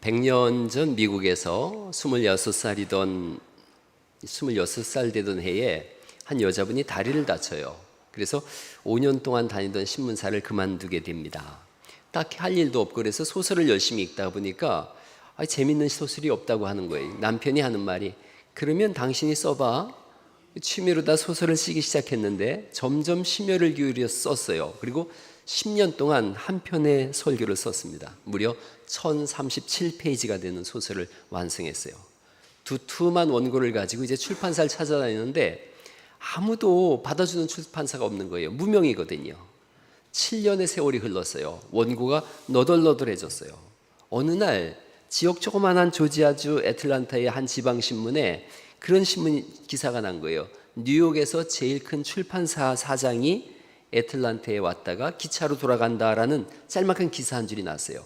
100년 전 미국에서 26살 되던 해에 한 여자분이 다리를 다쳐요. 그래서 5년 동안 다니던 신문사를 그만두게 됩니다. 딱히 할 일도 없고 그래서 소설을 열심히 읽다 보니까 재밌는 소설이 없다고 하는 거예요. 남편이 하는 말이, 그러면 당신이 써봐. 취미로다 소설을 쓰기 시작했는데 점점 심혈을 기울여 썼어요. 그리고 10년 동안 한 편의 설교를 썼습니다. 무려 1037페이지가 되는 소설을 완성했어요. 두툼한 원고를 가지고 이제 출판사를 찾아다니는데 아무도 받아주는 출판사가 없는 거예요. 무명이거든요. 7년의 세월이 흘렀어요. 원고가 너덜너덜해졌어요. 어느 날 지역 조그만한 조지아주 애틀란타의 한 지방신문에 그런 신문 기사가 난 거예요. 뉴욕에서 제일 큰 출판사 사장이 애틀란타에 왔다가 기차로 돌아간다라는 짤막한 기사 한 줄이 났어요.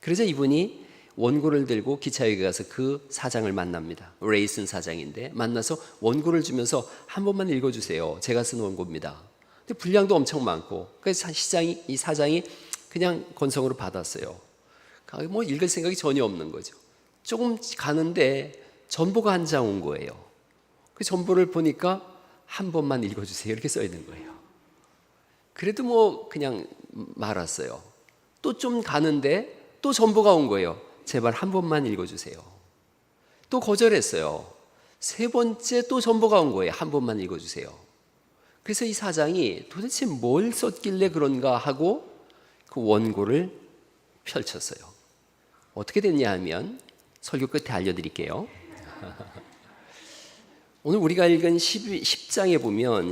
그래서 이분이 원고를 들고 기차역에 가서 그 사장을 만납니다. 레이슨 사장인데 만나서 원고를 주면서 한 번만 읽어주세요. 제가 쓴 원고입니다. 근데 분량도 엄청 많고 그래서 이 사장이 그냥 건성으로 받았어요. 뭐 읽을 생각이 전혀 없는 거죠. 조금 가는데 전보가 한 장 온 거예요. 그 전보를 보니까 한 번만 읽어주세요 이렇게 써 있는 거예요. 그래도 뭐 그냥 말았어요. 또 좀 가는데 또 전보가 온 거예요. 제발 한 번만 읽어주세요. 또 거절했어요. 세 번째 또 전보가 온 거예요. 한 번만 읽어주세요. 그래서 이 사장이 도대체 뭘 썼길래 그런가 하고 그 원고를 펼쳤어요. 어떻게 됐냐 하면 설교 끝에 알려드릴게요. 오늘 우리가 읽은 10장에 보면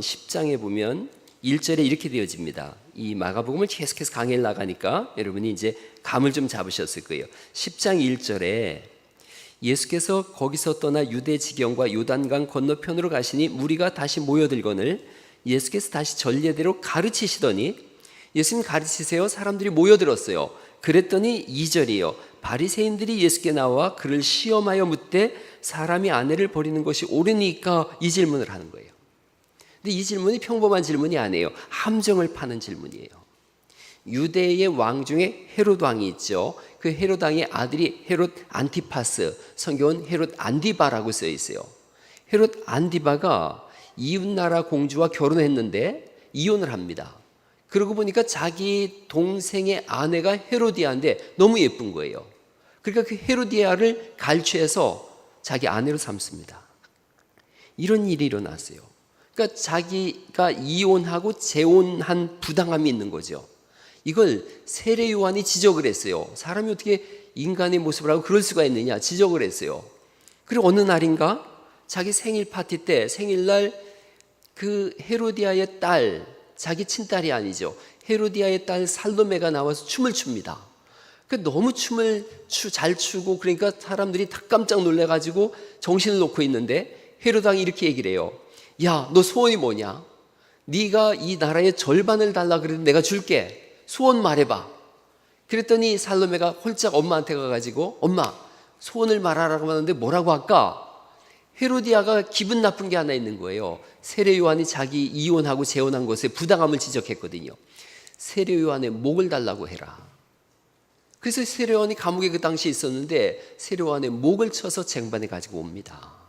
1절에 이렇게 되어집니다. 이 마가복음을 계속해서 강의를 나가니까 여러분이 이제 감을 좀 잡으셨을 거예요. 10장 1절에 예수께서 거기서 떠나 유대 지경과 요단강 건너편으로 가시니 무리가 다시 모여들거늘 예수께서 다시 전례대로 가르치시더니, 예수님 가르치세요. 사람들이 모여들었어요. 그랬더니 2절이요. 바리새인들이 예수께 나와 그를 시험하여 묻되 사람이 아내를 버리는 것이 옳으니까, 이 질문을 하는 거예요. 근데 이 질문이 평범한 질문이 아니에요. 함정을 파는 질문이에요. 유대의 왕 중에 헤롯 왕이 있죠. 그 헤롯 왕의 아들이 헤롯 안티파스, 성경은 헤롯 안디바라고 써 있어요. 헤롯 안디바가 이웃나라 공주와 결혼했는데 이혼을 합니다. 그러고 보니까 자기 동생의 아내가 헤로디아인데 너무 예쁜 거예요. 그러니까 그 헤로디아를 갈취해서 자기 아내로 삼습니다. 이런 일이 일어났어요. 그러니까 자기가 이혼하고 재혼한 부당함이 있는 거죠. 이걸 세례 요한이 지적을 했어요. 사람이 어떻게 인간의 모습을 하고 그럴 수가 있느냐 지적을 했어요. 그리고 어느 날인가 자기 생일 파티 때, 생일날 그 헤로디아의 딸, 자기 친딸이 아니죠, 헤로디아의 딸 살로메가 나와서 춤을 춥니다. 너무 춤을 잘 추고 그러니까 사람들이 다 깜짝 놀래가지고 정신을 놓고 있는데 헤롯 왕이 이렇게 얘기를 해요. 야, 너 소원이 뭐냐? 네가 이 나라의 절반을 달라 그래도 내가 줄게. 소원 말해봐. 그랬더니 살로메가 홀짝 엄마한테 가가지고, 엄마, 소원을 말하라고 하는데 뭐라고 할까? 헤로디아가 기분 나쁜 게 하나 있는 거예요. 세례 요한이 자기 이혼하고 재혼한 것에 부당함을 지적했거든요. 세례 요한의 목을 달라고 해라. 그래서 세례 요한이 감옥에 그 당시에 있었는데 세례 요한의 목을 쳐서 쟁반에 가지고 옵니다.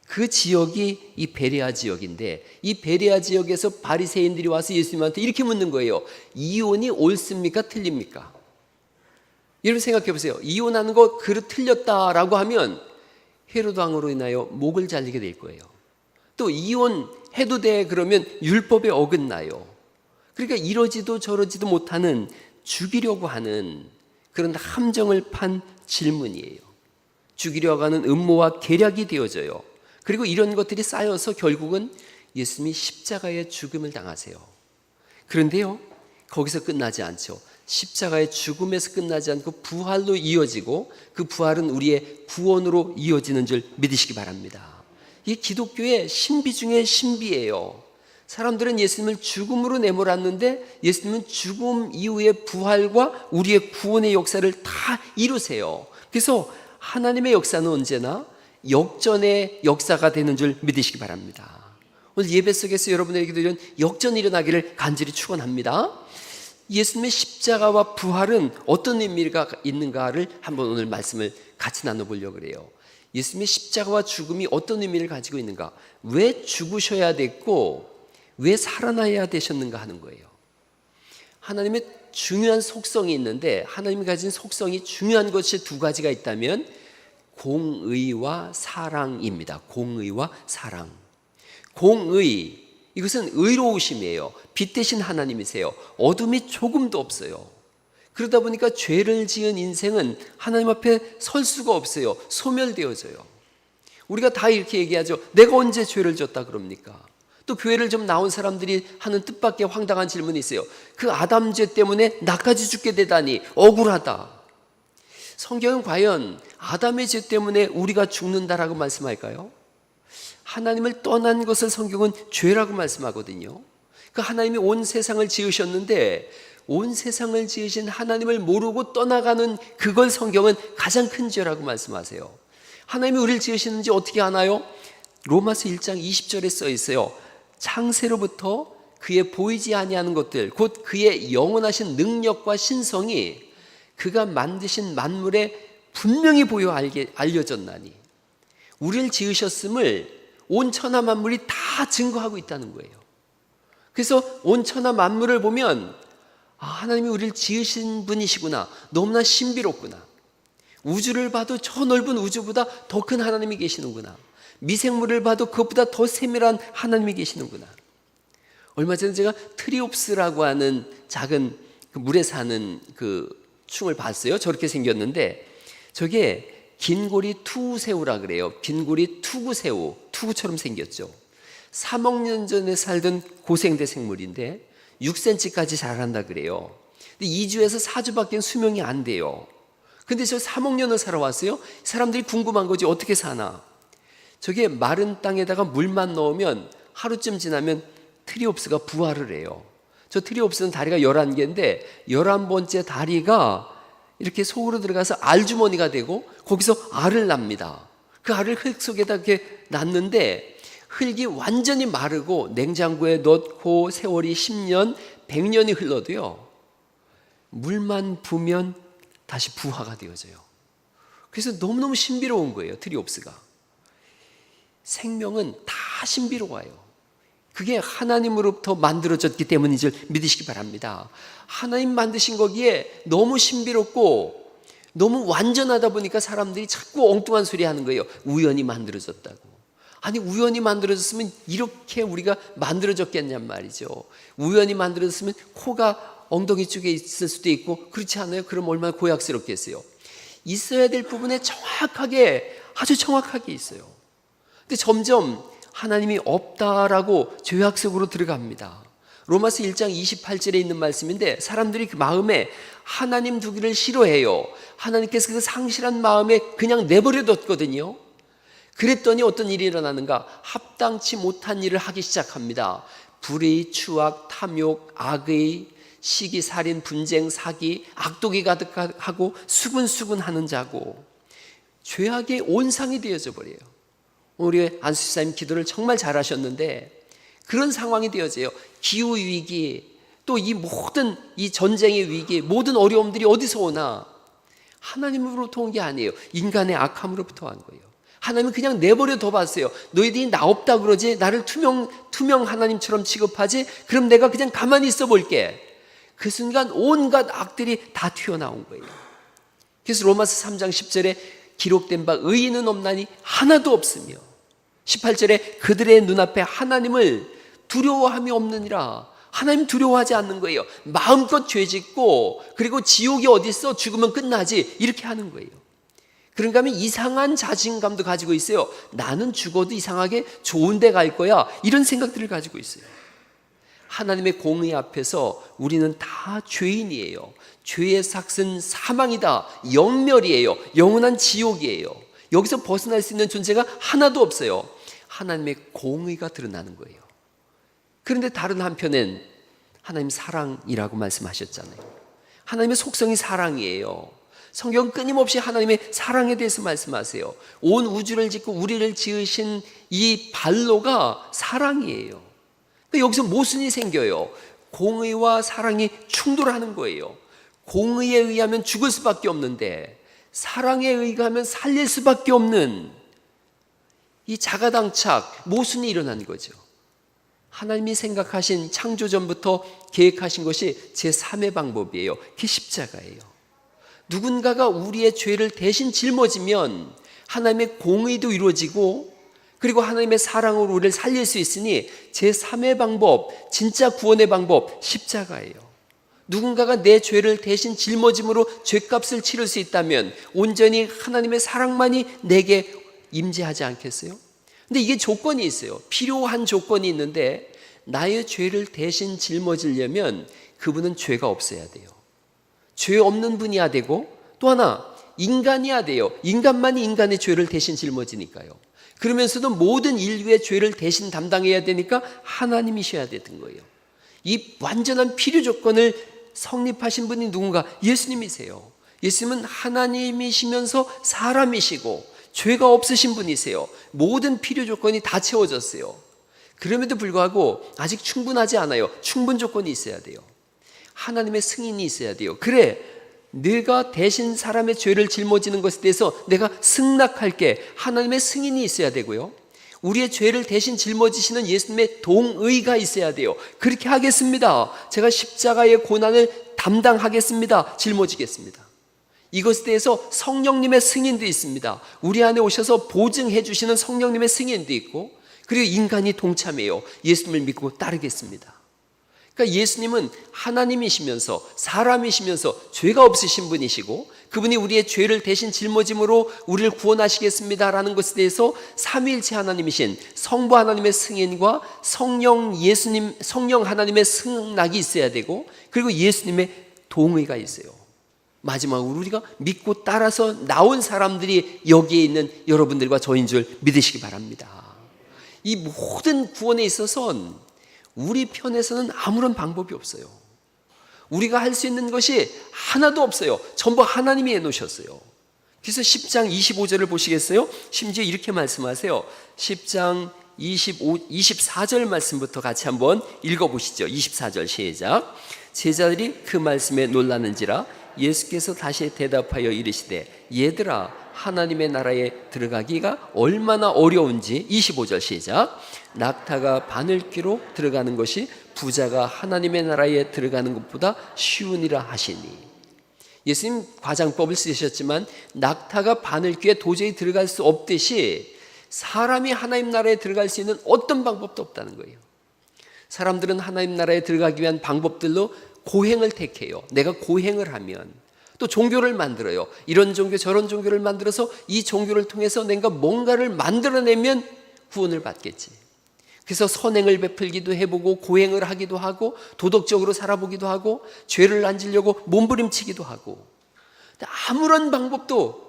그 지역이 이 베레아 지역인데, 이 베레아 지역에서 바리새인들이 와서 예수님한테 이렇게 묻는 거예요. 이혼이 옳습니까? 틀립니까? 여러분 생각해 보세요. 이혼하는 거 틀렸다라고 하면 헤롯 왕으로 인하여 목을 잘리게 될 거예요. 또 이혼해도 돼 그러면 율법에 어긋나요. 그러니까 이러지도 저러지도 못하는, 죽이려고 하는 그런 함정을 판 질문이에요. 죽이려고 하는 음모와 계략이 되어져요. 그리고 이런 것들이 쌓여서 결국은 예수님이 십자가의 죽음을 당하세요. 그런데요, 거기서 끝나지 않죠. 십자가의 죽음에서 끝나지 않고 부활로 이어지고, 그 부활은 우리의 구원으로 이어지는 줄 믿으시기 바랍니다. 이게 기독교의 신비 중의 신비예요. 사람들은 예수님을 죽음으로 내몰았는데 예수님은 죽음 이후의 부활과 우리의 구원의 역사를 다 이루세요. 그래서 하나님의 역사는 언제나 역전의 역사가 되는 줄 믿으시기 바랍니다. 오늘 예배 속에서 여러분에게도 이런 역전이 일어나기를 간절히 축원합니다. 예수님의 십자가와 부활은 어떤 의미가 있는가를 한번 오늘 말씀을 같이 나눠보려고 그래요. 예수님의 십자가와 죽음이 어떤 의미를 가지고 있는가, 왜 죽으셔야 됐고 왜 살아나야 되셨는가 하는 거예요. 하나님의 중요한 속성이 있는데, 하나님이 가진 속성이 중요한 것이 두 가지가 있다면 공의와 사랑입니다. 공의와 사랑. 공의, 이것은 의로우심이에요. 빛 대신 하나님이세요. 어둠이 조금도 없어요. 그러다 보니까 죄를 지은 인생은 하나님 앞에 설 수가 없어요. 소멸되어져요. 우리가 다 이렇게 얘기하죠. 내가 언제 죄를 졌다 그럽니까? 또 교회를 좀 나온 사람들이 하는 뜻밖의 황당한 질문이 있어요. 그 아담 죄 때문에 나까지 죽게 되다니 억울하다. 성경은 과연 아담의 죄 때문에 우리가 죽는다라고 말씀할까요? 하나님을 떠난 것을 성경은 죄라고 말씀하거든요. 그 하나님이 온 세상을 지으셨는데 온 세상을 지으신 하나님을 모르고 떠나가는 그걸 성경은 가장 큰 죄라고 말씀하세요. 하나님이 우리를 지으시는지 어떻게 아나요? 로마서 1장 20절에 써 있어요. 창세로부터 그의 보이지 아니하는 것들, 곧 그의 영원하신 능력과 신성이 그가 만드신 만물에 분명히 보여 알려졌나니, 우리를 지으셨음을 온 천하 만물이 다 증거하고 있다는 거예요. 그래서 온 천하 만물을 보면 하나님이 우리를 지으신 분이시구나, 너무나 신비롭구나. 우주를 봐도 저 넓은 우주보다 더 큰 하나님이 계시는구나. 미생물을 봐도 그것보다 더 세밀한 하나님이 계시는구나. 얼마 전에 제가 트리옵스라고 하는 작은 그 물에 사는 그 충을 봤어요. 저렇게 생겼는데 저게 긴고리 투구새우라 그래요. 긴고리 투구새우, 투구처럼 생겼죠. 3억 년 전에 살던 고생대 생물인데 6cm까지 자란다 그래요. 근데 2주에서 4주밖에 수명이 안 돼요. 근데 저 3억 년을 살아왔어요. 사람들이 궁금한 거지, 어떻게 사나. 저게 마른 땅에다가 물만 넣으면 하루쯤 지나면 트리옵스가 부화를 해요. 저 트리옵스는 다리가 11개인데 11번째 다리가 이렇게 속으로 들어가서 알주머니가 되고 거기서 알을 납니다. 그 알을 흙 속에다 이렇게 놨는데 흙이 완전히 마르고 냉장고에 넣고 세월이 10년, 100년이 흘러도요, 물만 부으면 다시 부화가 되어져요. 그래서 너무너무 신비로운 거예요, 트리옵스가. 생명은 다 신비로워요. 그게 하나님으로부터 만들어졌기 때문인 줄 믿으시기 바랍니다. 하나님 만드신 거기에 너무 신비롭고 너무 완전하다 보니까 사람들이 자꾸 엉뚱한 소리 하는 거예요. 우연히 만들어졌다고. 아니, 우연히 만들어졌으면 이렇게 우리가 만들어졌겠냔 말이죠. 우연히 만들어졌으면 코가 엉덩이 쪽에 있을 수도 있고, 그렇지 않아요? 그럼 얼마나 고약스럽겠어요. 있어야 될 부분에 정확하게, 아주 정확하게 있어요. 근데 점점 하나님이 없다라고 죄악 속으로 들어갑니다. 로마서 1장 28절에 있는 말씀인데, 사람들이 그 마음에 하나님 두기를 싫어해요. 하나님께서 그 상실한 마음에 그냥 내버려뒀거든요. 그랬더니 어떤 일이 일어나는가? 합당치 못한 일을 하기 시작합니다. 불의, 추악, 탐욕, 악의, 시기, 살인, 분쟁, 사기, 악독이 가득하고 수근수근하는 자고, 죄악의 온상이 되어져 버려요. 우리 안수사님 기도를 정말 잘하셨는데 그런 상황이 되어져요. 기후위기, 또 이 모든 이 전쟁의 위기, 모든 어려움들이 어디서 오나? 하나님으로부터 온 게 아니에요. 인간의 악함으로부터 온 거예요. 하나님은 그냥 내버려 둬봤어요. 너희들이 나 없다 그러지, 나를 투명 하나님처럼 취급하지, 그럼 내가 그냥 가만히 있어 볼게. 그 순간 온갖 악들이 다 튀어나온 거예요. 그래서 로마서 3장 10절에 기록된 바 의인은 없나니 하나도 없으며, 18절에 그들의 눈앞에 하나님을 두려워함이 없느니라. 하나님 두려워하지 않는 거예요. 마음껏 죄짓고, 그리고 지옥이 어디 있어? 죽으면 끝나지, 이렇게 하는 거예요. 그런가 하면 이상한 자신감도 가지고 있어요. 나는 죽어도 이상하게 좋은 데 갈 거야, 이런 생각들을 가지고 있어요. 하나님의 공의 앞에서 우리는 다 죄인이에요. 죄의 삭은 사망이다, 영멸이에요. 영원한 지옥이에요. 여기서 벗어날 수 있는 존재가 하나도 없어요. 하나님의 공의가 드러나는 거예요. 그런데 다른 한편엔 하나님 사랑이라고 말씀하셨잖아요. 하나님의 속성이 사랑이에요. 성경 끊임없이 하나님의 사랑에 대해서 말씀하세요. 온 우주를 짓고 우리를 지으신 이 발로가 사랑이에요. 여기서 모순이 생겨요. 공의와 사랑이 충돌하는 거예요. 공의에 의하면 죽을 수밖에 없는데 사랑에 의하면 살릴 수밖에 없는 이 자가당착, 모순이 일어난 거죠. 하나님이 생각하신 창조 전부터 계획하신 것이 제3의 방법이에요. 그게 십자가예요. 누군가가 우리의 죄를 대신 짊어지면 하나님의 공의도 이루어지고 그리고 하나님의 사랑으로 우리를 살릴 수 있으니 제3의 방법, 진짜 구원의 방법, 십자가예요. 누군가가 내 죄를 대신 짊어짐으로 죄값을 치를 수 있다면 온전히 하나님의 사랑만이 내게 임재하지 않겠어요? 근데 이게 조건이 있어요. 필요한 조건이 있는데 나의 죄를 대신 짊어지려면 그분은 죄가 없어야 돼요. 죄 없는 분이어야 되고 또 하나 인간이어야 돼요. 인간만이 인간의 죄를 대신 짊어지니까요. 그러면서도 모든 인류의 죄를 대신 담당해야 되니까 하나님이셔야 되는 거예요. 이 완전한 필요 조건을 성립하신 분이 누군가? 예수님이세요. 예수님은 하나님이시면서 사람이시고 죄가 없으신 분이세요. 모든 필요 조건이 다 채워졌어요. 그럼에도 불구하고 아직 충분하지 않아요. 충분 조건이 있어야 돼요. 하나님의 승인이 있어야 돼요. 그래, 내가 대신 사람의 죄를 짊어지는 것에 대해서 내가 승낙할게. 하나님의 승인이 있어야 되고요. 우리의 죄를 대신 짊어지시는 예수님의 동의가 있어야 돼요. 그렇게 하겠습니다. 제가 십자가의 고난을 담당하겠습니다. 짊어지겠습니다. 이것에 대해서 성령님의 승인도 있습니다. 우리 안에 오셔서 보증해 주시는 성령님의 승인도 있고 그리고 인간이 동참해요. 예수님을 믿고 따르겠습니다. 그러니까 예수님은 하나님이시면서 사람이시면서 죄가 없으신 분이시고 그분이 우리의 죄를 대신 짊어짐으로 우리를 구원하시겠습니다라는 것에 대해서 삼위일체 하나님이신 성부 하나님의 승인과 성령 하나님의 승낙이 있어야 되고 그리고 예수님의 동의가 있어요. 마지막으로 우리가 믿고 따라서 나온 사람들이 여기에 있는 여러분들과 저인 줄 믿으시기 바랍니다. 이 모든 구원에 있어서는 우리 편에서는 아무런 방법이 없어요. 우리가 할 수 있는 것이 하나도 없어요. 전부 하나님이 해놓으셨어요. 그래서 10장 25절을 보시겠어요? 심지어 이렇게 말씀하세요. 10장 24절 말씀부터 같이 한번 읽어보시죠. 24절 시작. 제자들이 그 말씀에 놀라는지라 예수께서 다시 대답하여 이르시되 얘들아 하나님의 나라에 들어가기가 얼마나 어려운지 25절 시작. 낙타가 바늘귀로 들어가는 것이 부자가 하나님의 나라에 들어가는 것보다 쉬우니라 하시니. 예수님 과장법을 쓰셨지만 낙타가 바늘귀에 도저히 들어갈 수 없듯이 사람이 하나님 나라에 들어갈 수 있는 어떤 방법도 없다는 거예요. 사람들은 하나님 나라에 들어가기 위한 방법들로 고행을 택해요. 내가 고행을 하면 또 종교를 만들어요. 이런 종교 저런 종교를 만들어서 이 종교를 통해서 내가 뭔가를 만들어내면 구원을 받겠지. 그래서 선행을 베풀기도 해보고 고행을 하기도 하고 도덕적으로 살아보기도 하고 죄를 안 지려고 몸부림치기도 하고 아무런 방법도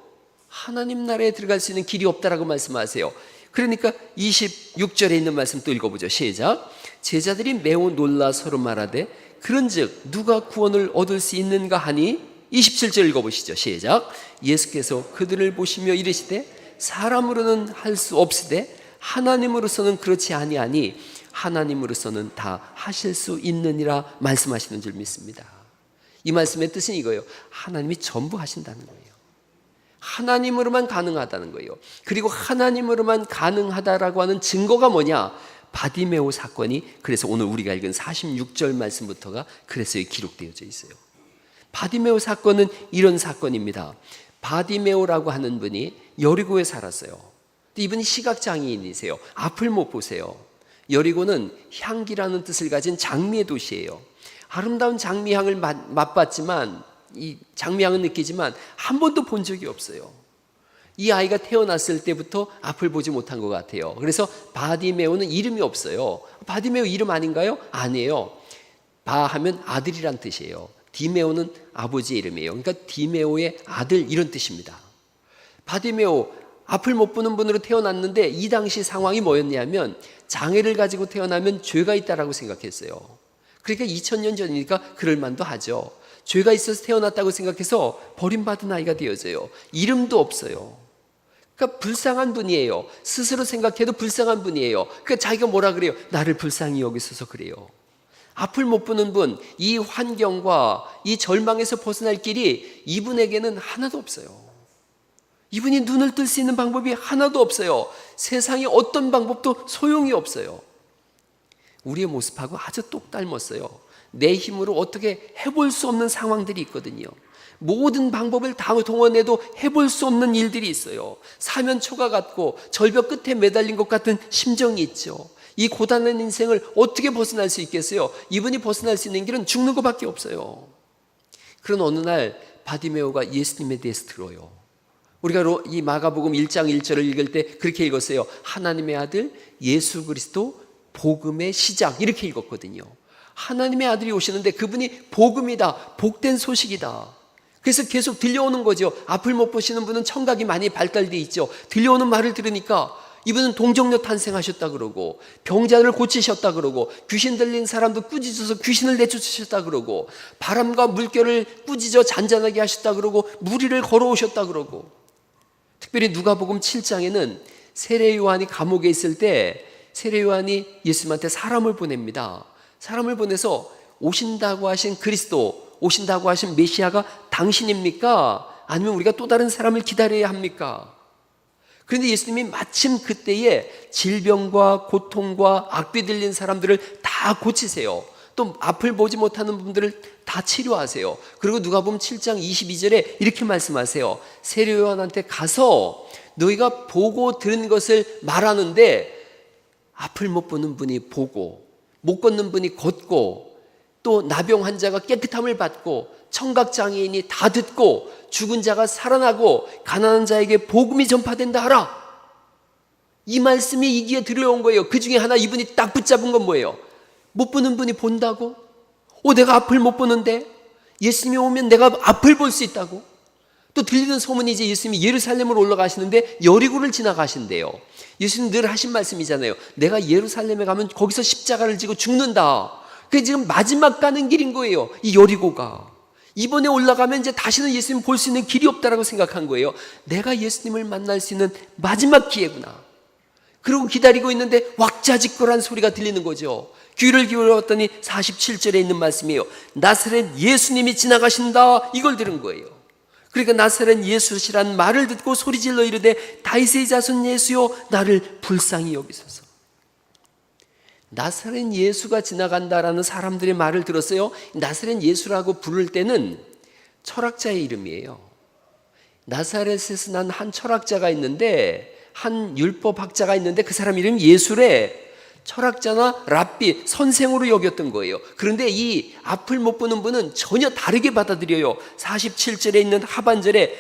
하나님 나라에 들어갈 수 있는 길이 없다라고 말씀하세요. 그러니까 26절에 있는 말씀 또 읽어보죠. 시작. 제자들이 매우 놀라 서로 말하되 그런즉 누가 구원을 얻을 수 있는가 하니 27절 읽어보시죠. 시작. 예수께서 그들을 보시며 이르시되 사람으로는 할 수 없으되 하나님으로서는 그렇지 아니하니 하나님으로서는 다 하실 수 있느니라 말씀하시는 줄 믿습니다. 이 말씀의 뜻은 이거예요. 하나님이 전부 하신다는 거예요. 하나님으로만 가능하다는 거예요. 그리고 하나님으로만 가능하다라고 하는 증거가 뭐냐? 바디메오 사건이 그래서 오늘 우리가 읽은 46절 말씀부터가 그래서 기록되어져 있어요. 바디메오 사건은 이런 사건입니다. 바디메오라고 하는 분이 여리고에 살았어요. 이분이 시각장애인이세요. 앞을 못 보세요. 여리고는 향기라는 뜻을 가진 장미의 도시예요. 아름다운 장미향을 맛봤지만 이 장미향은 느끼지만 한 번도 본 적이 없어요. 이 아이가 태어났을 때부터 앞을 보지 못한 것 같아요. 그래서 바디메오는 이름이 없어요. 바디메오 이름 아닌가요? 아니에요. 바 하면 아들이란 뜻이에요. 디메오는 아버지의 이름이에요. 그러니까 디메오의 아들 이런 뜻입니다. 바디메오 앞을 못 보는 분으로 태어났는데 이 당시 상황이 뭐였냐면 장애를 가지고 태어나면 죄가 있다라고 생각했어요. 그러니까 2000년 전이니까 그럴 만도 하죠. 죄가 있어서 태어났다고 생각해서 버림받은 아이가 되어져요. 이름도 없어요. 그러니까 불쌍한 분이에요. 스스로 생각해도 불쌍한 분이에요. 그러니까 자기가 뭐라 그래요? 나를 불쌍히 여기셔서 그래요. 앞을 못 보는 분, 이 환경과 이 절망에서 벗어날 길이 이분에게는 하나도 없어요. 이분이 눈을 뜰 수 있는 방법이 하나도 없어요. 세상의 어떤 방법도 소용이 없어요. 우리의 모습하고 아주 똑 닮았어요. 내 힘으로 어떻게 해볼 수 없는 상황들이 있거든요. 모든 방법을 다 동원해도 해볼 수 없는 일들이 있어요. 사면초가 같고 절벽 끝에 매달린 것 같은 심정이 있죠. 이 고단한 인생을 어떻게 벗어날 수 있겠어요? 이분이 벗어날 수 있는 길은 죽는 것밖에 없어요. 그런 어느 날 바디메오가 예수님에 대해서 들어요. 우리가 이 마가복음 1장 1절을 읽을 때 그렇게 읽었어요. 하나님의 아들 예수 그리스도 복음의 시작, 이렇게 읽었거든요. 하나님의 아들이 오시는데 그분이 복음이다, 복된 소식이다. 그래서 계속 들려오는 거죠. 앞을 못 보시는 분은 청각이 많이 발달돼 있죠. 들려오는 말을 들으니까 이분은 동정녀 탄생하셨다 그러고, 병자를 고치셨다 그러고, 귀신 들린 사람도 꾸짖어서 귀신을 내쫓으셨다 그러고, 바람과 물결을 꾸짖어 잔잔하게 하셨다 그러고, 무리를 걸어오셨다 그러고. 특별히 누가복음 7장에는 세례 요한이 감옥에 있을 때 세례 요한이 예수님한테 사람을 보냅니다. 사람을 보내서 오신다고 하신 그리스도, 오신다고 하신 메시아가 당신입니까? 아니면 우리가 또 다른 사람을 기다려야 합니까? 그런데 예수님이 마침 그때에 질병과 고통과 악귀 들린 사람들을 다 고치세요. 또 앞을 보지 못하는 분들을 다 치료하세요. 그리고 누가복음 7장 22절에 이렇게 말씀하세요. 세례 요한한테 가서 너희가 보고 들은 것을 말하는데, 앞을 못 보는 분이 보고, 못 걷는 분이 걷고, 또 나병 환자가 깨끗함을 받고, 청각장애인이 다 듣고, 죽은 자가 살아나고, 가난한 자에게 복음이 전파된다 하라. 이 말씀이 이 귀에 들려온 거예요. 그 중에 하나 이분이 딱 붙잡은 건 뭐예요? 못 보는 분이 본다고? 내가 앞을 못 보는데 예수님이 오면 내가 앞을 볼 수 있다고? 또 들리는 소문이 이제 예수님이 예루살렘으로 올라가시는데 여리고를 지나가신대요. 예수님 늘 하신 말씀이잖아요. 내가 예루살렘에 가면 거기서 십자가를 지고 죽는다. 그게 지금 마지막 가는 길인 거예요. 이 여리고가. 이번에 올라가면 이제 다시는 예수님 볼 수 있는 길이 없다라고 생각한 거예요. 내가 예수님을 만날 수 있는 마지막 기회구나. 그러고 기다리고 있는데 왁자지껄한 소리가 들리는 거죠. 귀를 기울였더니 47절에 있는 말씀이에요. 나사렛 예수님이 지나가신다, 이걸 들은 거예요. 그러니까 나사렛 예수시란 말을 듣고 소리질러 이르되 다윗의 자손 예수여 나를 불쌍히 여기소서. 나사렛 예수가 지나간다라는 사람들의 말을 들었어요. 나사렛 예수라고 부를 때는 철학자의 이름이에요. 나사렛에서 난 한 철학자가 있는데, 한 율법학자가 있는데 그 사람 이름이 예수래. 철학자나 랍비, 선생으로 여겼던 거예요. 그런데 이 앞을 못 보는 분은 전혀 다르게 받아들여요. 47절에 있는 하반절에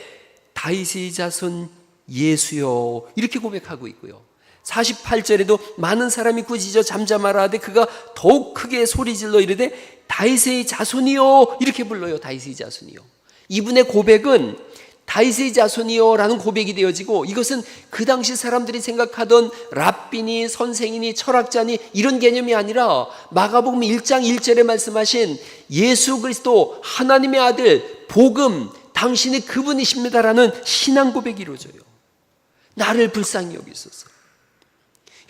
다윗의 자손 예수요, 이렇게 고백하고 있고요. 48절에도 많은 사람이 꾸짖어 잠잠하라 하되 그가 더욱 크게 소리질러 이르되 다윗의 자손이요, 이렇게 불러요. 다윗의 자손이요. 이분의 고백은 다윗의 자손이요 라는 고백이 되어지고, 이것은 그 당시 사람들이 생각하던 랍비니 선생이니 철학자니 이런 개념이 아니라 마가복음 1장 1절에 말씀하신 예수 그리스도 하나님의 아들 복음, 당신이 그분이십니다라는 신앙 고백이 이루어져요. 나를 불쌍히 여기소서.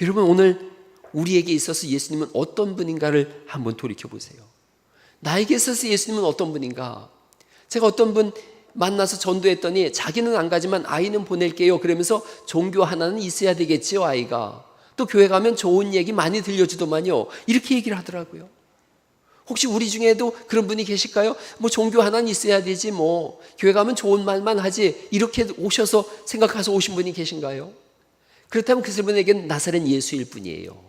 여러분, 오늘 우리에게 있어서 예수님은 어떤 분인가를 한번 돌이켜보세요. 나에게 있어서 예수님은 어떤 분인가? 제가 어떤 분 만나서 전도했더니 자기는 안 가지만 아이는 보낼게요 그러면서 종교 하나는 있어야 되겠지요, 아이가. 또 교회 가면 좋은 얘기 많이 들려주더만요, 이렇게 얘기를 하더라고요. 혹시 우리 중에도 그런 분이 계실까요? 종교 하나는 있어야 되지, 교회 가면 좋은 말만 하지, 이렇게 오셔서 생각해서 오신 분이 계신가요? 그렇다면 그 분에게는 나사렛 예수일 뿐이에요.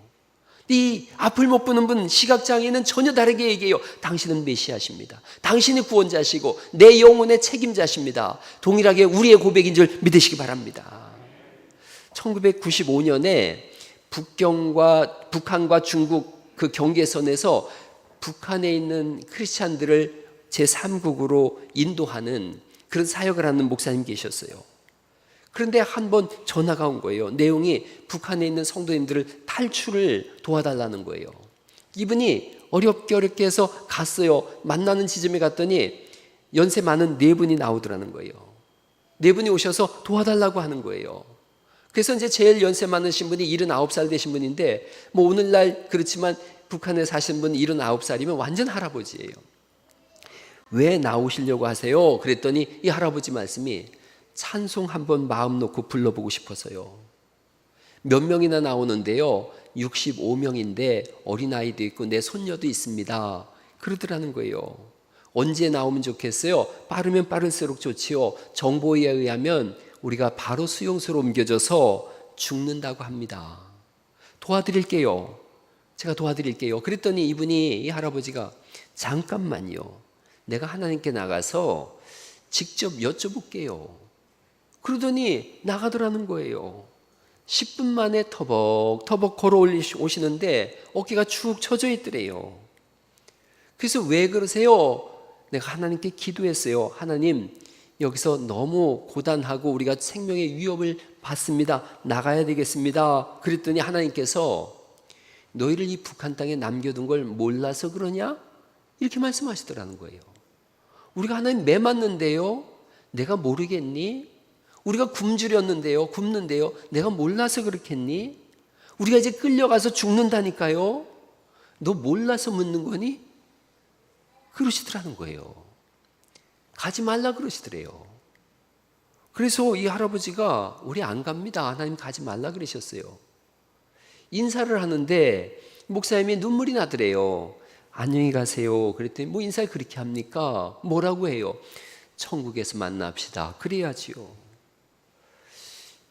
이 앞을 못 보는 분, 시각장애는 전혀 다르게 얘기해요. 당신은 메시아십니다. 당신이 구원자시고 내 영혼의 책임자십니다. 동일하게 우리의 고백인 줄 믿으시기 바랍니다. 1995년에 북한과 중국 그 경계선에서 북한에 있는 크리스찬들을 제3국으로 인도하는 그런 사역을 하는 목사님 계셨어요. 그런데 한 번 전화가 온 거예요. 내용이 북한에 있는 성도님들을 탈출을 도와달라는 거예요. 이분이 어렵게 해서 갔어요. 만나는 지점에 갔더니 연세 많은 네 분이 나오더라는 거예요. 네 분이 오셔서 도와달라고 하는 거예요. 그래서 이제 제일 연세 많으신 분이 79살 되신 분인데, 오늘날 그렇지만 북한에 사신 분 79살이면 완전 할아버지예요. 왜 나오시려고 하세요? 그랬더니 이 할아버지 말씀이 찬송 한번 마음 놓고 불러보고 싶어서요. 몇 명이나 나오는데요, 65명인데 어린아이도 있고 내 손녀도 있습니다, 그러더라는 거예요. 언제 나오면 좋겠어요? 빠르면 빠를수록 좋지요. 정보에 의하면 우리가 바로 수용소로 옮겨져서 죽는다고 합니다. 도와드릴게요. 제가 도와드릴게요. 그랬더니 이 할아버지가 잠깐만요, 내가 하나님께 나가서 직접 여쭤볼게요. 그러더니 나가더라는 거예요. 10분 만에 터벅터벅 걸어 오시는데 어깨가 축 처져 있더래요. 그래서 왜 그러세요? 내가 하나님께 기도했어요. 하나님, 여기서 너무 고단하고 우리가 생명의 위협을 받습니다. 나가야 되겠습니다. 그랬더니 하나님께서 너희를 이 북한 땅에 남겨둔 걸 몰라서 그러냐? 이렇게 말씀하시더라는 거예요. 우리가 하나님 매 맞는데요, 내가 모르겠니? 우리가 굶주렸는데요, 굶는데요, 내가 몰라서 그렇겠니? 우리가 이제 끌려가서 죽는다니까요, 너 몰라서 묻는 거니? 그러시더라는 거예요. 가지 말라 그러시더래요. 그래서 이 할아버지가 우리 안 갑니다, 하나님 가지 말라 그러셨어요. 인사를 하는데 목사님이 눈물이 나더래요. 안녕히 가세요. 그랬더니 뭐 인사를 그렇게 합니까? 뭐라고 해요? 천국에서 만납시다. 그래야지요.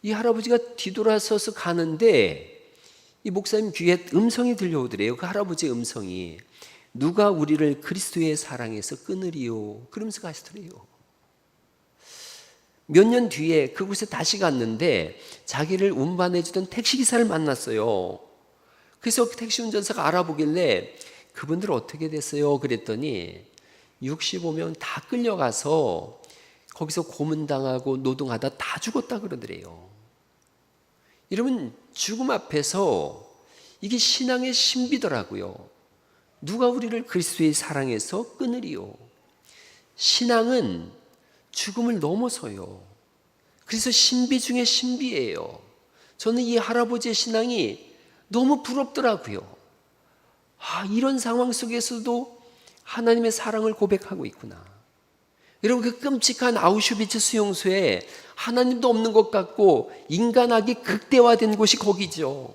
이 할아버지가 뒤돌아서서 가는데 이 목사님 귀에 음성이 들려오더래요. 그 할아버지의 음성이, 누가 우리를 그리스도의 사랑에서 끊으리요? 그러면서 가시더래요. 몇 년 뒤에 그곳에 다시 갔는데 자기를 운반해주던 택시기사를 만났어요. 그래서 택시 운전사가 알아보길래 그분들 어떻게 됐어요? 그랬더니 65명 다 끌려가서 거기서 고문당하고 노동하다 다 죽었다 그러더래요. 여러분, 죽음 앞에서 이게 신앙의 신비더라고요. 누가 우리를 그리스도의 사랑에서 끊으리요? 신앙은 죽음을 넘어서요. 그래서 신비 중에 신비예요. 저는 이 할아버지의 신앙이 너무 부럽더라고요. 이런 상황 속에서도 하나님의 사랑을 고백하고 있구나. 여러분, 그 끔찍한 아우슈비츠 수용소에 하나님도 없는 것 같고 인간악이 극대화된 곳이 거기죠.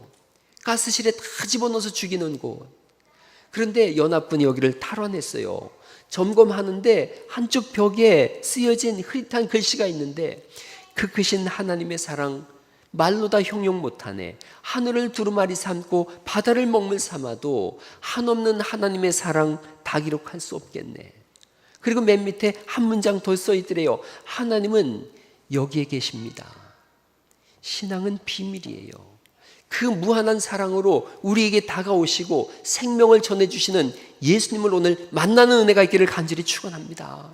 가스실에 다 집어넣어서 죽이는 곳. 그런데 연합군이 여기를 탈환했어요. 점검하는데 한쪽 벽에 쓰여진 흐릿한 글씨가 있는데 그 글씨는 하나님의 사랑, 말로 다 형용 못하네. 하늘을 두루마리 삼고 바다를 먹물 삼아도 한없는 하나님의 사랑 다 기록할 수 없겠네. 그리고 맨 밑에 한 문장 더 써 있더래요. 하나님은 여기에 계십니다. 신앙은 비밀이에요. 그 무한한 사랑으로 우리에게 다가오시고 생명을 전해주시는 예수님을 오늘 만나는 은혜가 있기를 간절히 축원합니다.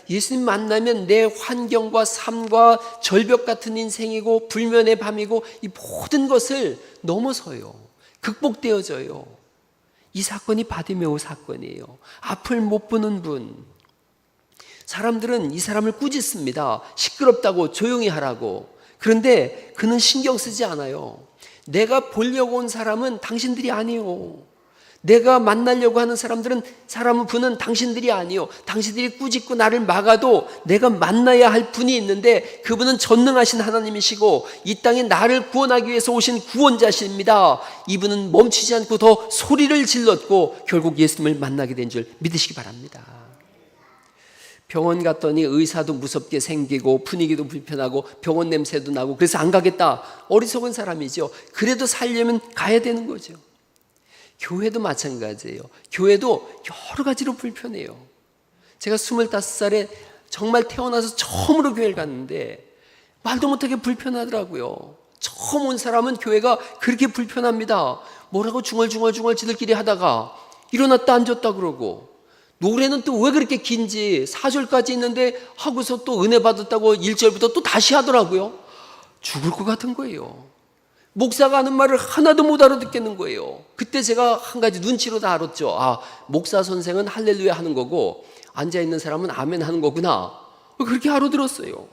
예수님 만나면 내 환경과 삶과 절벽 같은 인생이고 불면의 밤이고 이 모든 것을 넘어서요. 극복되어져요. 이 사건이 바디메오 사건이에요. 앞을 못 보는 분. 사람들은 이 사람을 꾸짖습니다. 시끄럽다고, 조용히 하라고. 그런데 그는 신경 쓰지 않아요. 내가 보려고 온 사람은 당신들이 아니요. 내가 만나려고 하는 분은 당신들이 아니요. 당신들이 꾸짖고 나를 막아도 내가 만나야 할 분이 있는데 그분은 전능하신 하나님이시고 이 땅에 나를 구원하기 위해서 오신 구원자십니다. 이분은 멈추지 않고 더 소리를 질렀고 결국 예수님을 만나게 된 줄 믿으시기 바랍니다. 병원 갔더니 의사도 무섭게 생기고 분위기도 불편하고 병원 냄새도 나고 그래서 안 가겠다. 어리석은 사람이죠. 그래도 살려면 가야 되는 거죠. 교회도 마찬가지예요. 교회도 여러 가지로 불편해요. 제가 25살에 정말 태어나서 처음으로 교회를 갔는데 말도 못하게 불편하더라고요. 처음 온 사람은 교회가 그렇게 불편합니다. 뭐라고 중얼중얼 지들끼리 하다가 일어났다 앉았다 그러고, 노래는 또 왜 그렇게 긴지 4절까지 있는데 하고서 또 은혜 받았다고 1절부터 또 다시 하더라고요. 죽을 것 같은 거예요. 목사가 하는 말을 하나도 못 알아듣겠는 거예요. 그때 제가 한 가지 눈치로 다 알았죠. 목사 선생은 할렐루야 하는 거고 앉아있는 사람은 아멘 하는 거구나. 그렇게 알아들었어요.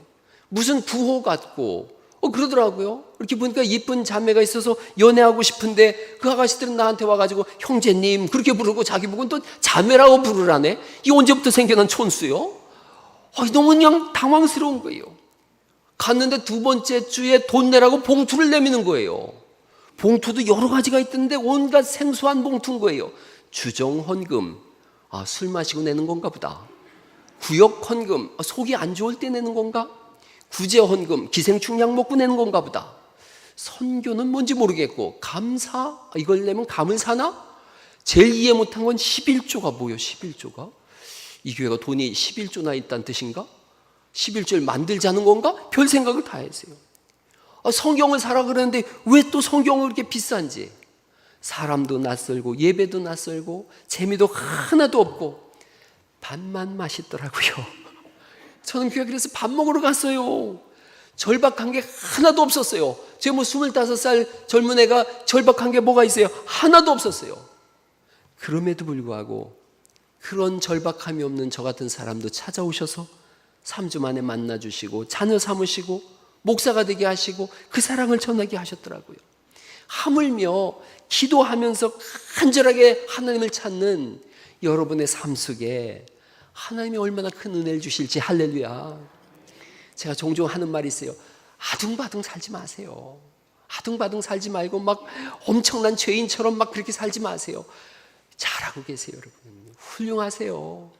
무슨 구호 같고 그러더라고요. 이렇게 보니까 예쁜 자매가 있어서 연애하고 싶은데 그 아가씨들은 나한테 와가지고 형제님 그렇게 부르고 자기 보고는 또 자매라고 부르라네. 이 언제부터 생겨난 촌수요? 너무 그냥 당황스러운 거예요. 갔는데 두 번째 주에 돈 내라고 봉투를 내미는 거예요. 봉투도 여러 가지가 있던데 온갖 생소한 봉투인 거예요. 주정헌금, 술 마시고 내는 건가 보다. 구역헌금, 속이 안 좋을 때 내는 건가? 구제헌금, 기생충약 먹고 내는 건가 보다. 선교는 뭔지 모르겠고, 감사, 이걸 내면 감을 사나? 제일 이해 못한 건 11조가 뭐예요? 11조가? 이 교회가 돈이 11조나 있다는 뜻인가? 11조를 만들자는 건가? 별 생각을 다 했어요. 성경을 사라 그러는데 왜 또 성경은 그렇게 비싼지. 사람도 낯설고 예배도 낯설고 재미도 하나도 없고 밥만 맛있더라고요. 저는 교회 그래서 밥 먹으러 갔어요. 절박한 게 하나도 없었어요. 제가 25살 젊은 애가 절박한 게 뭐가 있어요? 하나도 없었어요. 그럼에도 불구하고 그런 절박함이 없는 저 같은 사람도 찾아오셔서 3주 만에 만나주시고 자녀 삼으시고 목사가 되게 하시고 그 사랑을 전하게 하셨더라고요. 하물며 기도하면서 간절하게 하나님을 찾는 여러분의 삶 속에 하나님이 얼마나 큰 은혜를 주실지. 할렐루야. 제가 종종 하는 말이 있어요. 아둥바둥 살지 마세요. 아둥바둥 살지 말고 막 엄청난 죄인처럼 막 그렇게 살지 마세요. 잘하고 계세요, 여러분. 훌륭하세요.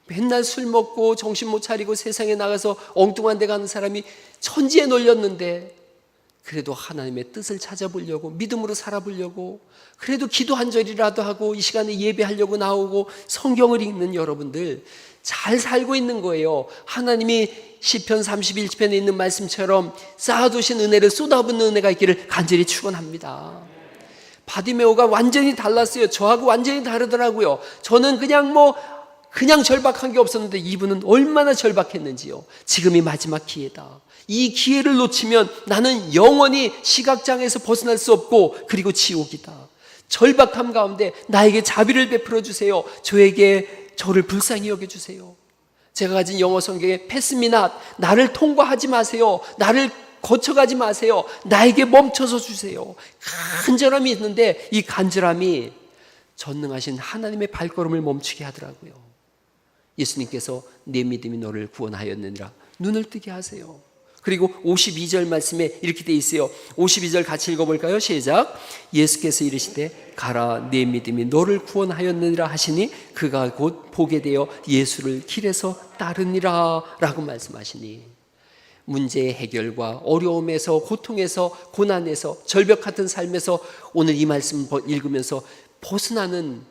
맨날 술 먹고 정신 못 차리고 세상에 나가서 엉뚱한 데 가는 사람이 천지에 널렸는데 그래도 하나님의 뜻을 찾아보려고 믿음으로 살아보려고 그래도 기도 한 절이라도 하고 이 시간에 예배하려고 나오고 성경을 읽는 여러분들 잘 살고 있는 거예요. 하나님이 시편 31편에 있는 말씀처럼 쌓아두신 은혜를 쏟아붓는 은혜가 있기를 간절히 축원합니다. 바디메오가 완전히 달랐어요. 저하고 완전히 다르더라고요. 저는 그냥 절박한 게 없었는데 이분은 얼마나 절박했는지요. 지금이 마지막 기회다. 이 기회를 놓치면 나는 영원히 시각장애에서 벗어날 수 없고 그리고 지옥이다. 절박함 가운데 나에게 자비를 베풀어 주세요. 저를 불쌍히 여겨주세요. 제가 가진 영어 성경에 패스 미 낫, 나를 통과하지 마세요. 나를 거쳐가지 마세요. 나에게 멈춰서 주세요. 간절함이 있는데 이 간절함이 전능하신 하나님의 발걸음을 멈추게 하더라고요. 예수님께서 내 믿음이 너를 구원하였느니라. 눈을 뜨게 하세요. 그리고 52절 말씀에 이렇게 돼 있어요. 52절 같이 읽어볼까요? 시작. 예수께서 이르시되 가라 내 믿음이 너를 구원하였느니라 하시니 그가 곧 보게 되어 예수를 길에서 따르니라 라고 말씀하시니 문제의 해결과 어려움에서 고통에서 고난에서 절벽 같은 삶에서 오늘 이 말씀 읽으면서 벗어나는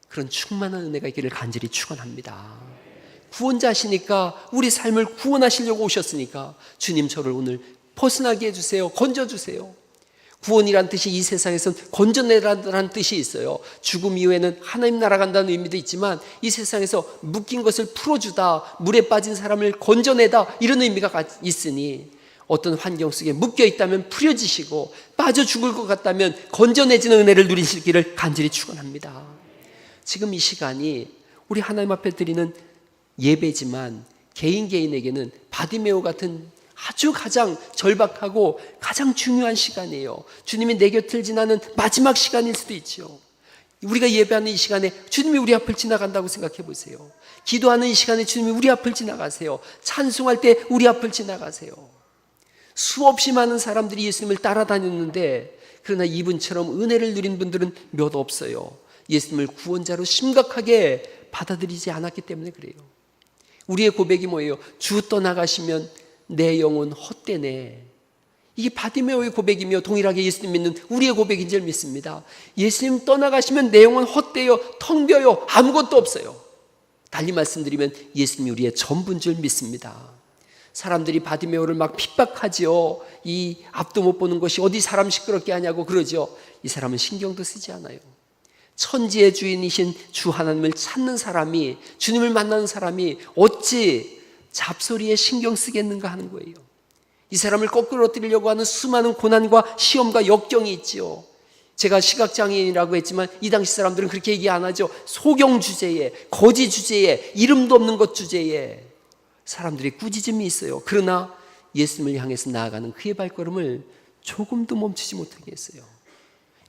그런 충만한 은혜가 있기를 간절히 축원합니다. 구원자시니까 우리 삶을 구원하시려고 오셨으니까 주님 저를 오늘 벗어나게 해주세요. 건져주세요. 구원이란 뜻이 이 세상에선 건져내라는 뜻이 있어요. 죽음 이후에는 하나님 나라 간다는 의미도 있지만 이 세상에서 묶인 것을 풀어주다, 물에 빠진 사람을 건져내다 이런 의미가 있으니 어떤 환경 속에 묶여 있다면 풀어지시고 빠져 죽을 것 같다면 건져내지는 은혜를 누리실 길을 간절히 축원합니다. 지금 이 시간이 우리 하나님 앞에 드리는 예배지만 개인에게는 바디메오 같은 아주 가장 절박하고 가장 중요한 시간이에요. 주님이 내 곁을 지나는 마지막 시간일 수도 있죠. 우리가 예배하는 이 시간에 주님이 우리 앞을 지나간다고 생각해 보세요. 기도하는 이 시간에 주님이 우리 앞을 지나가세요. 찬송할 때 우리 앞을 지나가세요. 수없이 많은 사람들이 예수님을 따라다녔는데 그러나 이분처럼 은혜를 누린 분들은 몇 없어요. 예수님을 구원자로 심각하게 받아들이지 않았기 때문에 그래요. 우리의 고백이 뭐예요? 주 떠나가시면 내 영혼 헛되네. 이게 바디메오의 고백이며 동일하게 예수님 믿는 우리의 고백인 줄 믿습니다. 예수님 떠나가시면 내 영혼 헛되요, 텅 비어요, 아무것도 없어요. 달리 말씀드리면 예수님이 우리의 전부인 줄 믿습니다. 사람들이 바디메오를 막 핍박하지요. 이 앞도 못 보는 것이 어디 사람 시끄럽게 하냐고 그러죠. 이 사람은 신경도 쓰지 않아요. 천지의 주인이신 주 하나님을 찾는 사람이, 주님을 만나는 사람이 어찌 잡소리에 신경 쓰겠는가 하는 거예요. 이 사람을 거꾸로 엎드리려고 하는 수많은 고난과 시험과 역경이 있지요. 제가 시각장애인이라고 했지만 이 당시 사람들은 그렇게 얘기 안 하죠. 소경 주제에, 거지 주제에, 이름도 없는 것 주제에 사람들의 꾸짖음이 있어요. 그러나 예수님을 향해서 나아가는 그의 발걸음을 조금도 멈추지 못하게 했어요.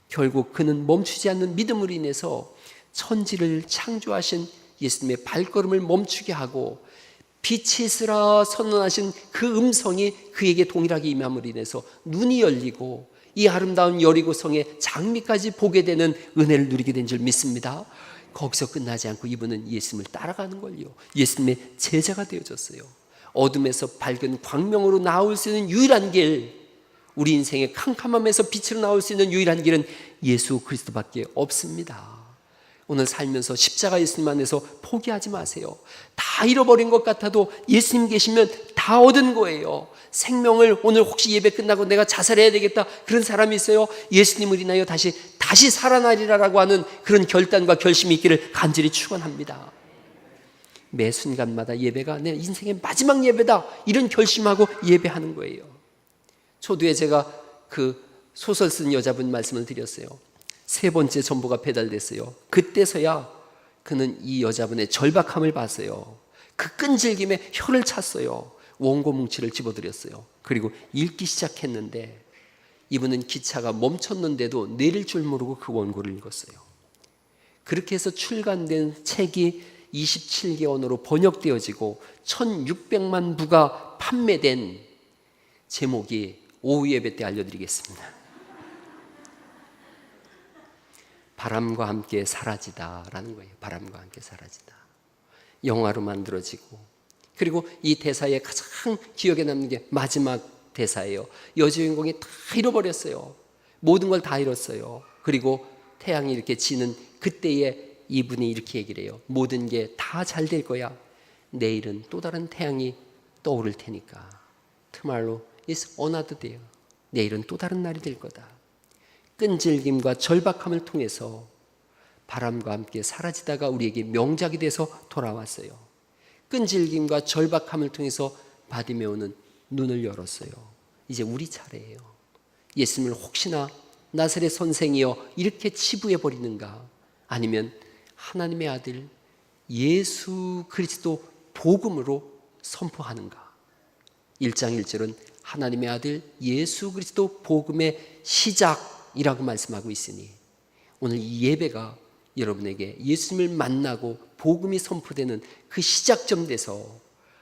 결국 그는 멈추지 않는 믿음으로 인해서 천지를 창조하신 예수님의 발걸음을 멈추게 하고 빛이 있으라 선언하신 그 음성이 그에게 동일하게 임함으로 인해서 눈이 열리고 이 아름다운 여리고성의 장미까지 보게 되는 은혜를 누리게 된 줄 믿습니다. 거기서 끝나지 않고 이분은 예수님을 따라가는 걸요. 예수님의 제자가 되어졌어요. 어둠에서 밝은 광명으로 나올 수 있는 유일한 길, 우리 인생의 캄캄함에서 빛으로 나올 수 있는 유일한 길은 예수 그리스도밖에 없습니다. 오늘 살면서 십자가 예수님 안에서 포기하지 마세요. 다 잃어버린 것 같아도 예수님 계시면 다 얻은 거예요. 생명을 오늘 혹시 예배 끝나고 내가 자살해야 되겠다 그런 사람이 있어요. 예수님을 인하여 다시 살아나리라라고 하는 그런 결단과 결심이 있기를 간절히 축원합니다. 매 순간마다 예배가 내 인생의 마지막 예배다 이런 결심하고 예배하는 거예요. 초두에 제가 그 소설 쓴 여자분 말씀을 드렸어요. 3번째 전보가 배달됐어요. 그때서야 그는 이 여자분의 절박함을 봤어요. 그 끈질김에 혀를 찼어요. 원고 뭉치를 집어들였어요. 그리고 읽기 시작했는데 이분은 기차가 멈췄는데도 내릴 줄 모르고 그 원고를 읽었어요. 그렇게 해서 출간된 책이 27개 언어로 번역되어지고 1600만 부가 판매된 제목이 오후 예배 때 알려드리겠습니다. 바람과 함께 사라지다라는 거예요. 바람과 함께 사라지다. 영화로 만들어지고, 그리고 이 대사의 가장 기억에 남는 게 마지막 대사예요. 여주인공이 다 잃어버렸어요. 모든 걸 다 잃었어요. 그리고 태양이 이렇게 지는 그때에 이분이 이렇게 얘기를 해요. 모든 게 다 잘 될 거야. 내일은 또 다른 태양이 떠오를 테니까. Tomorrow is another day. 내일은 또 다른 날이 될 거다. 끈질김과 절박함을 통해서 바람과 함께 사라지다가 우리에게 명작이 돼서 돌아왔어요. 끈질김과 절박함을 통해서 바디메오는 눈을 열었어요. 이제 우리 차례예요. 예수님을 혹시나 나사렛 선생이여 이렇게 치부해 버리는가? 아니면 하나님의 아들 예수 그리스도 복음으로 선포하는가? 1장 1절은 하나님의 아들 예수 그리스도 복음의 시작이라고 말씀하고 있으니 오늘 이 예배가 여러분에게 예수님을 만나고 복음이 선포되는 그 시작점 돼서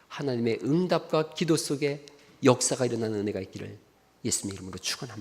하나님의 응답과 기도 속에 역사가 일어나는 은혜가 있기를 예수님 이름으로 축원합니다.